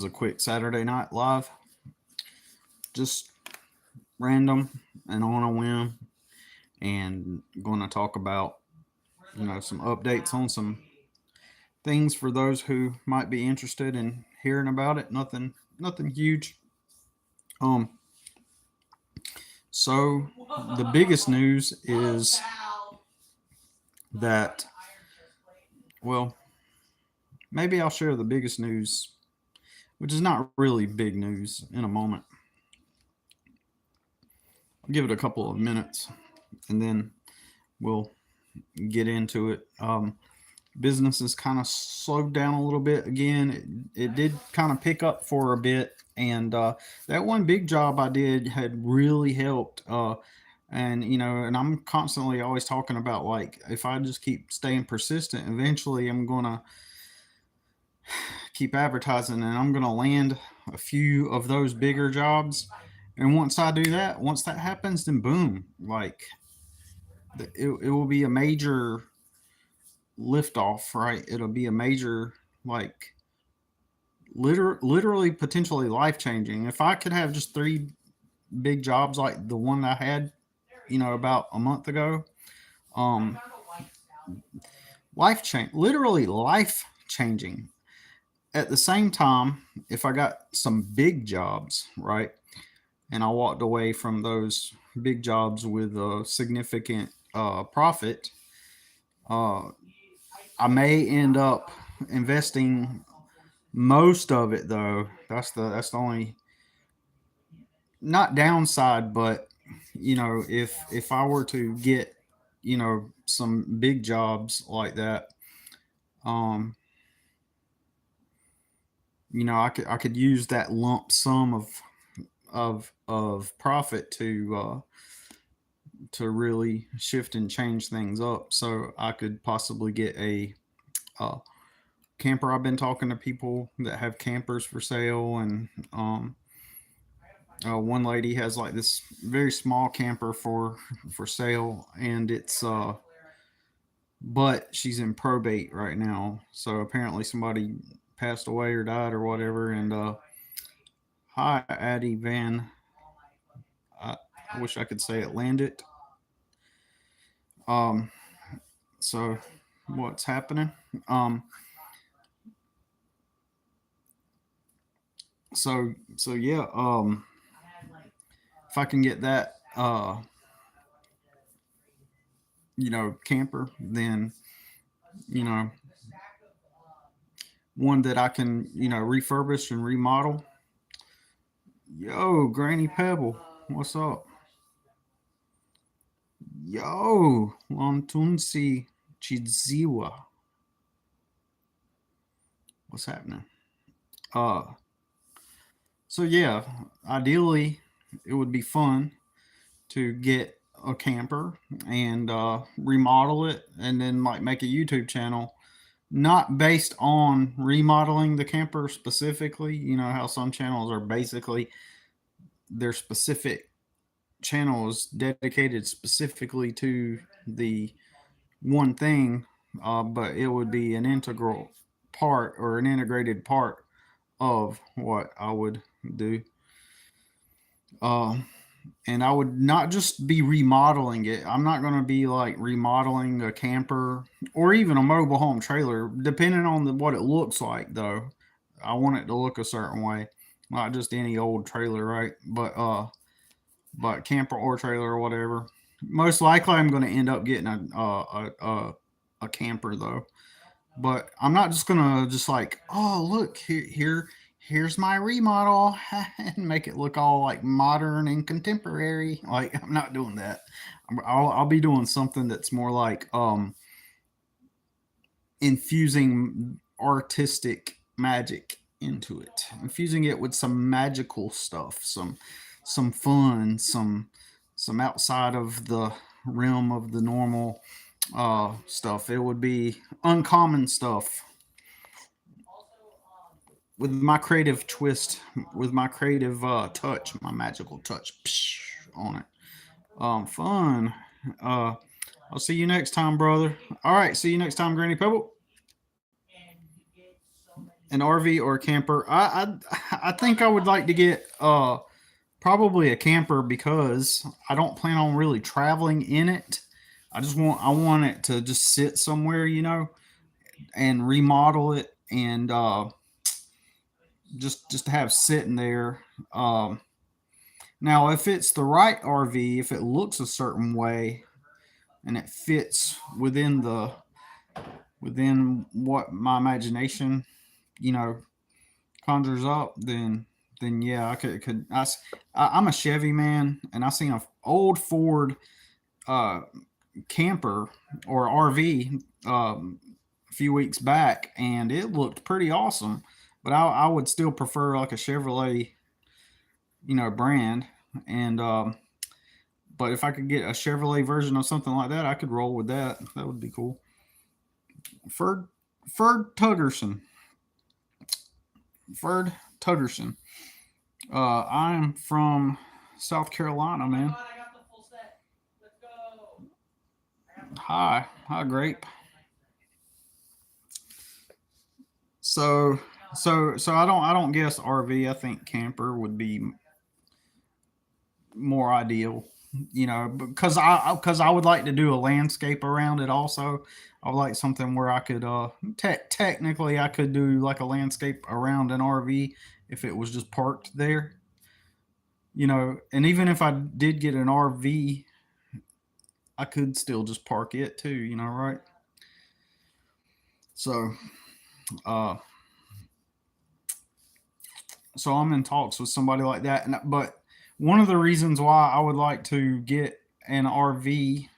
a quick Saturday night live, just random and on a whim, and going to talk about some updates on some things for those who might be interested in hearing about it. Nothing huge. Um, so the biggest news is that, well, maybe I'll share the biggest news, which is not really big news, in a moment. I'll give it a couple of minutes, and then we'll get into it. Business has kind of slowed down a little bit again. It did kind of pick up for a bit, and that one big job I did had really helped. And and I'm constantly always talking about, like, if I just keep staying persistent, eventually I'm gonna keep advertising, and I'm gonna land a few of those bigger jobs. And once I do that, once that happens, then boom, like it will be a major liftoff, right? It'll be a major, like, literally potentially life changing. If I could have just three big jobs like the one I had, about a month ago, um, literally life changing. At the same time, if I got some big jobs, right, and I walked away from those big jobs with a significant profit, uh, I may end up investing most of it, though. That's the only, not downside, but if I were to get some big jobs like that, um, I could use that lump sum of profit to really shift and change things up. So I could possibly get a camper. I've been talking to people that have campers for sale, and one lady has like this very small camper for sale, and it's but she's in probate right now. So apparently somebody passed away or died or whatever. And hi, Addie Van. I wish I could say it landed. Um, so what's happening? Um, so yeah. If I can get that camper, then you know one that I can refurbish and remodel. Yo, Granny Pebble, what's up? Yo, Lontunsi Chidziwa, what's happening? Uh, so yeah, ideally it would be fun to get a camper and remodel it, and then like make a YouTube channel, not based on remodeling the camper specifically. You know how some channels are basically their specific channel is dedicated specifically to the one thing, but it would be an integral part or an integrated part of what I would do. Um, and I would not just be remodeling it. I'm not going to be like remodeling a camper or even a mobile home trailer, depending on what it looks like. Though I want it to look a certain way, not just any old trailer, right? But camper or trailer or whatever. Most likely, I'm going to end up getting a camper though. But I'm not just gonna just like, oh look here's my remodel and make it look all like modern and contemporary. Like, I'm not doing that. I'll be doing something that's more like infusing artistic magic into it, infusing it with some magical stuff, some fun, some outside of the realm of the normal stuff. It would be uncommon stuff with my creative twist, with my creative touch, my magical touch on it. Fun. Uh, I'll see you next time, brother. All right, see you next time, Granny Pebble. an RV or a camper. I think I would like to get probably a camper because I don't plan on really traveling in it. I want it to just sit somewhere, and remodel it and just to have sitting there. Um, Now, if it's the right RV, if it looks a certain way and it fits within what my imagination, you know, conjures up, then yeah, I could I'm a Chevy man, and I seen a old Ford uh, camper or RV a few weeks back, and it looked pretty awesome. But I would still prefer like a Chevrolet, brand, and but if I could get a Chevrolet version of something like that, I could roll with that. That would be cool. Ferd Ferd Tuggerson. Ferd Tuggerson. I'm from South Carolina, man. Hi, Grape. So, so I don't guess RV. I think camper would be more ideal. Because I would like to do a landscape around it. Also, I would like something where I could technically I could do like a landscape around an RV if it was just parked there. And even if I did get an RV, I could still just park it too. Right? So, uh, so I'm in talks with somebody like that. But one of the reasons why I would like to get an RV,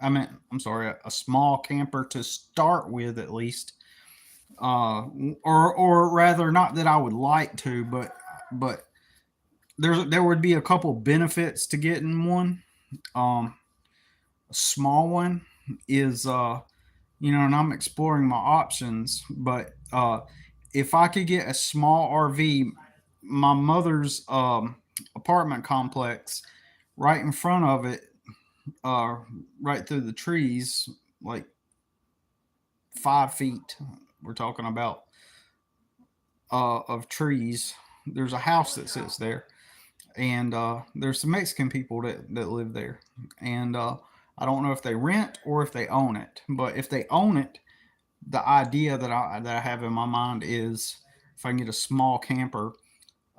I'm sorry, a small camper to start with at least, or rather, not that I would like to, but there would be a couple benefits to getting one. Um, a small one is and I'm exploring my options, but if I could get a small RV, my mother's apartment complex, right in front of it, uh, right through the trees, like 5 feet, we're talking about, of trees. There's a house that sits there, and there's some Mexican people that live there, and I don't know if they rent or if they own it. But if they own it, the idea that I have in my mind is if I can get a small camper,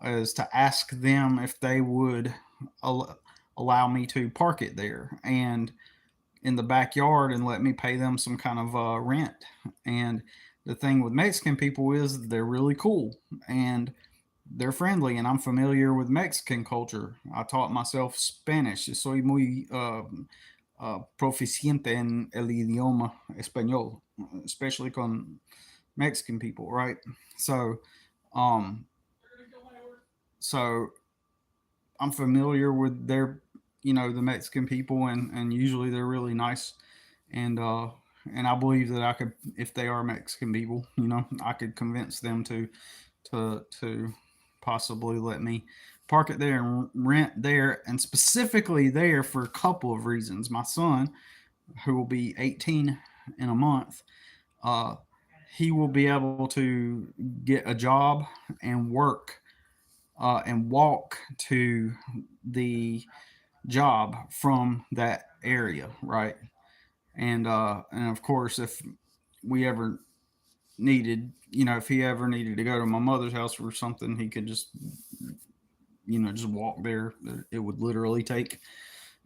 is to ask them if they would allow me to park it there and in the backyard and let me pay them some kind of rent. And the thing with Mexican people is they're really cool and they're friendly, and I'm familiar with Mexican culture. I taught myself Spanish. Soy muy proficiente en el idioma español, especially con Mexican people, right? So, um, so I'm familiar with the Mexican people, and usually they're really nice, and and I believe that I could, if they are Mexican people, I could convince them to possibly let me park it there and rent there, and specifically there for a couple of reasons. My son, who will be 18 in a month, uh, he will be able to get a job and work and walk to the job from that area, right? And of course, if we ever if he ever needed to go to my mother's house or something, he could just walk there. It would literally take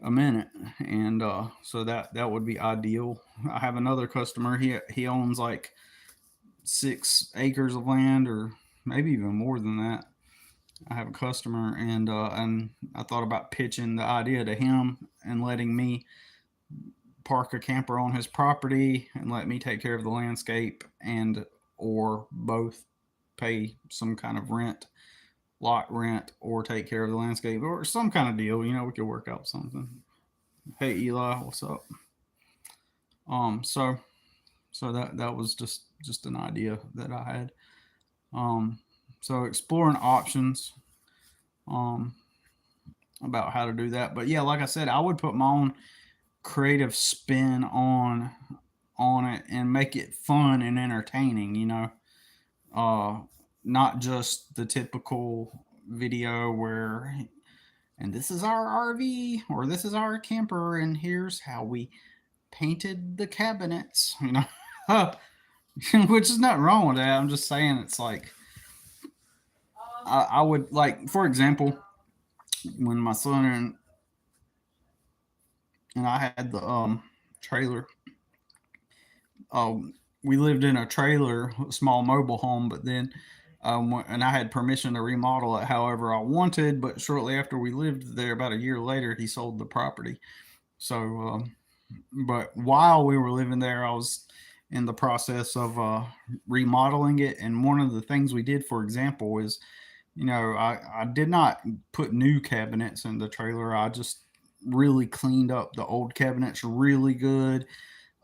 a minute, and so that would be ideal. I have another customer. He owns like 6 acres of land, or maybe even more than that. I have a customer, and I thought about pitching the idea to him and letting me park a camper on his property and let me take care of the landscape, and or both pay some kind of rent, lot rent, or take care of the landscape, or some kind of deal. We could work out something. Hey Eli, what's up? So that was just an idea that I had. Um, so exploring options um about how to do that. But yeah, like I said, I would put my own creative spin on it and make it fun and entertaining. not just the typical video where, and this is our RV or this is our camper and here's how we painted the cabinets, which is nothing wrong with that. I'm just saying it's like I would like, for example, when my son and I had the trailer. We lived in a trailer, a small mobile home, but then and I had permission to remodel it however I wanted. But shortly after we lived there, about a year later, he sold the property. So, but while we were living there, I was in the process of remodeling it. And one of the things we did, for example, is I did not put new cabinets in the trailer. I just really cleaned up the old cabinets really good,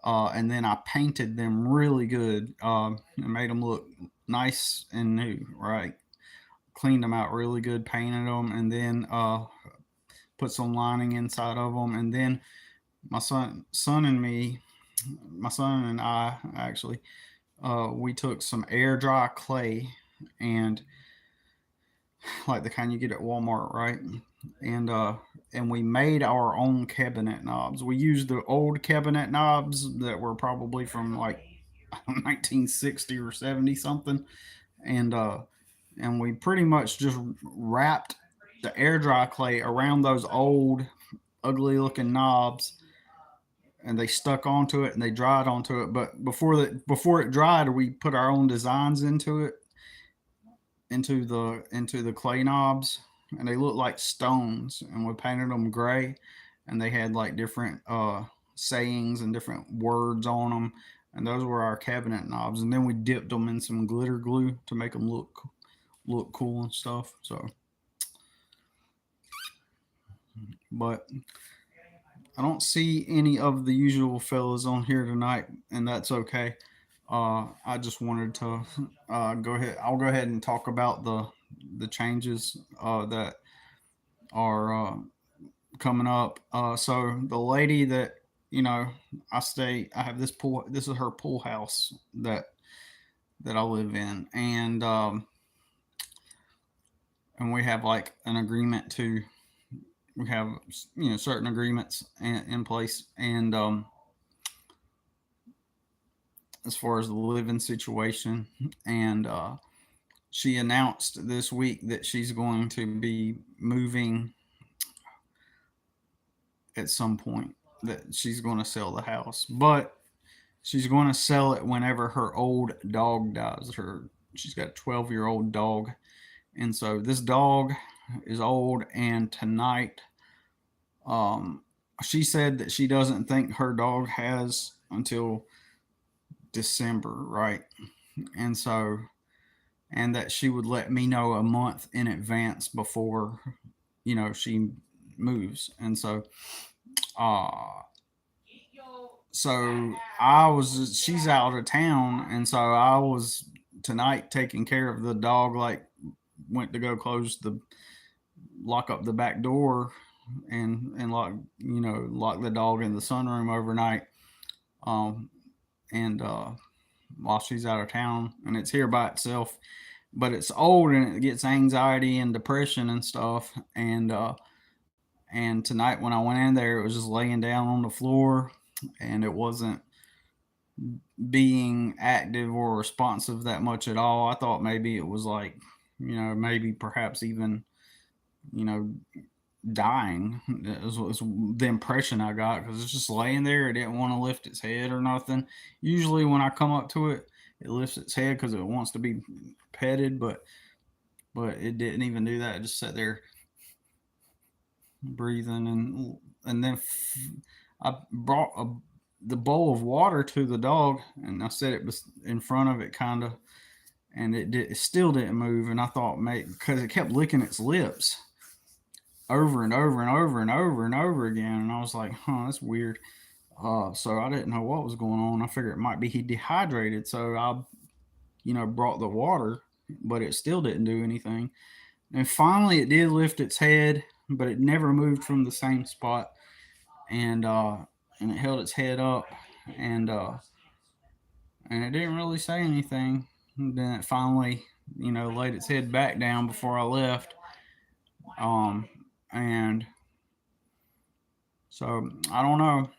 and then I painted them really good and made them look nice and new. Right, cleaned them out really good, painted them, and then put some lining inside of them. And then my son and I actually, we took some air dry clay and like the kind you get at Walmart, right? And uh, and we made our own cabinet knobs. We used the old cabinet knobs that were probably from like 1960 or 70 something, and uh, and we pretty much just wrapped the air dry clay around those old ugly looking knobs, and they stuck onto it and they dried onto it. But before it dried, we put our own designs into it, into the clay knobs, and they looked like stones, and we painted them gray, and they had like different sayings and different words on them, and those were our cabinet knobs. And then we dipped them in some glitter glue to make them look cool and stuff. So, but I don't see any of the usual fellas on here tonight, and that's okay. I just wanted to go ahead. I'll go ahead and talk about the changes that are coming up. So the lady that you know, I have this pool. This is her pool house that I live in, and we have like an agreement to. We have certain agreements in place, and as far as the living situation, and she announced this week that she's going to be moving at some point, that she's going to sell the house, but she's going to sell it whenever her old dog dies. She's got a 12-year-old dog, and so this dog is old. And tonight, um, she said that she doesn't think her dog has until December, right? And so, and that she would let me know a month in advance before she moves. And so uh so she's out of town, and so I was tonight taking care of the dog, like went to go lock up the back door and lock the dog in the sunroom overnight, um and while she's out of town, and it's here by itself, but it's old and it gets anxiety and depression and stuff. And tonight when I went in there, it was just laying down on the floor, and it wasn't being active or responsive that much at all. I thought maybe it was like, maybe perhaps even, you know, dying. It was the impression I got, because it's just laying there. It didn't want to lift its head or nothing. Usually when I come up to it, it lifts its head because it wants to be petted, but it didn't even do that. It just sat there breathing, and then I brought the bowl of water to the dog, and I set it in front of it, kind of, and it still didn't move. And I thought, maybe because it kept licking its lips over and over and over and over and over again, and I was like, huh, that's weird. So I didn't know what was going on. I figured it might be he dehydrated, so I brought the water, but it still didn't do anything. And finally, it did lift its head, but it never moved from the same spot. And it held its head up, and and it didn't really say anything. And then it finally laid its head back down before I left. And so I don't know.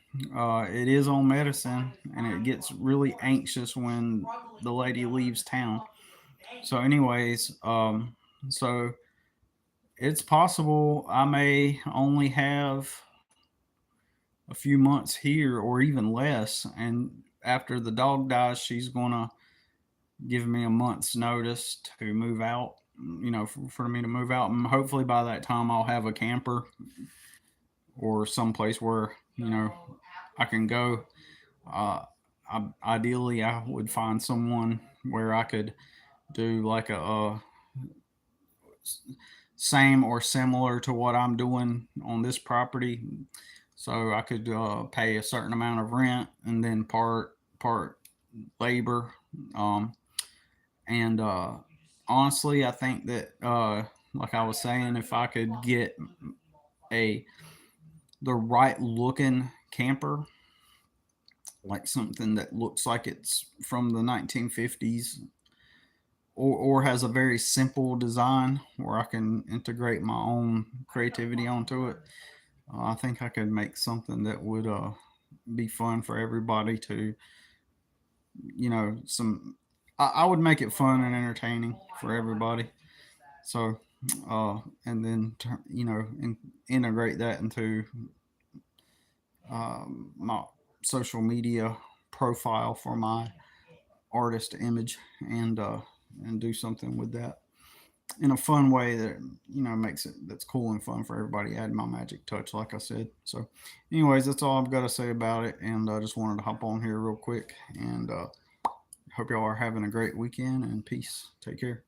It is on medicine, and it gets really anxious when the lady leaves town. So, anyways, so it's possible I may only have a few months here or even less. And after the dog dies, she's gonna give me a month's notice to move out. For me to move out, and hopefully by that time I'll have a camper or someplace where I can go. Uh, Ideally, I would find someone where I could do like a same or similar to what I'm doing on this property. So I could pay a certain amount of rent and then part labor. Um, and honestly, I think that like I was saying, if I could get a the right looking camper, like something that looks like it's from the 1950s, or has a very simple design where I can integrate my own creativity onto it. I think I could make something that would be fun for everybody to, some. I would make it fun and entertaining for everybody. So, uh, and then integrate that into my social media profile for my artist image, and do something with that in a fun way that makes it that's cool and fun for everybody. Add my magic touch, like I said. So, anyways, that's all I've got to say about it, and I just wanted to hop on here real quick and hope y'all are having a great weekend, and peace. Take care.